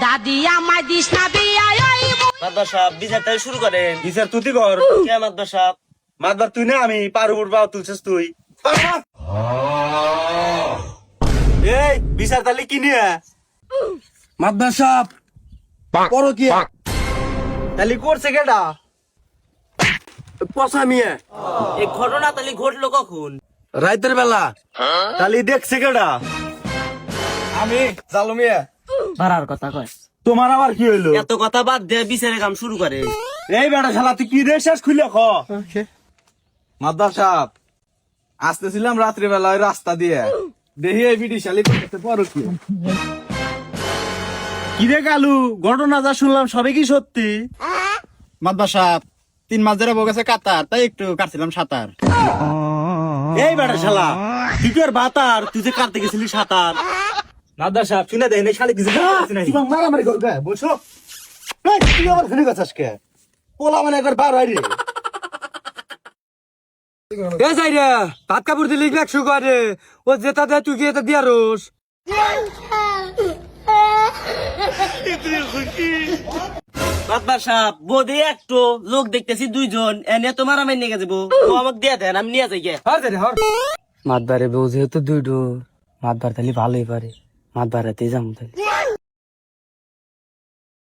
দাদি আমায় দিস না বিয়া মাদবার সাহেব বিচার তাই শুরু করেন। বিচার তুই কর। কে মাদবার সাহেব? মাতবার তুই না আমি পার উপর পাও তুলছিস তুই। এই বিচার তাহলে কি নিয়ে মাদ্রাস সাহেব পড়ো কি তাহলে করছে কেডা? পচা মিয়া এই ঘটনা তাহলে ঘটলো কখন? রাইতের বেলা তাহলে দেখছে কেডা? আমি জালু মিয়া ভাড়ার কথা কয়। তোমার আবার কি হইলো? এত কথা বাদ দিয়ে বিচারের কাম শুরু করে। এই বেটা শালা তুই কি রে শেষ খুলে খ। মাদ্রাস সাহেব আসতেছিলাম রাত্রিবেলা ওই রাস্তা দিয়ে দেখি এই বিডি শালি করতে পড়ো কি কি রে কালু, ঘটনা যা শুনলাম সবে কি সত্যি? মাদ্রাস সাহেব 3 মাস ধরে বগেছে কাতার, তাই একটু কাটছিলাম সাঁতার। এই বেটা শালা তুই তো আর বাতার, তুই যে কাটতে গেছিলি সাঁতার। মাদ্রাস সাহেব শুনে দেয় না শালি কিছু তুই মারামারি করবে বলছো? এই, তুই আবার শুনে গেছিস কে? পোলা মানে একবার বার হয় রে। এ যাই রে ভাত কাপড় দিলি একশো করে ও যেটা দেয় তুই গিয়ে দিয়া রোস মাদবার সাহেব বোধে একটু লোক দেখতেছি 2 জন, এনে তোমার আমি নিয়ে যাবো। ও আমাকে দিয়ে দেন, আমি নিয়ে যাই গে। মাতবারে বউ যেহেতু দুইটো মাতবার তাহলে ভালোই পারে মাতবারেতেই যাবো তাহলে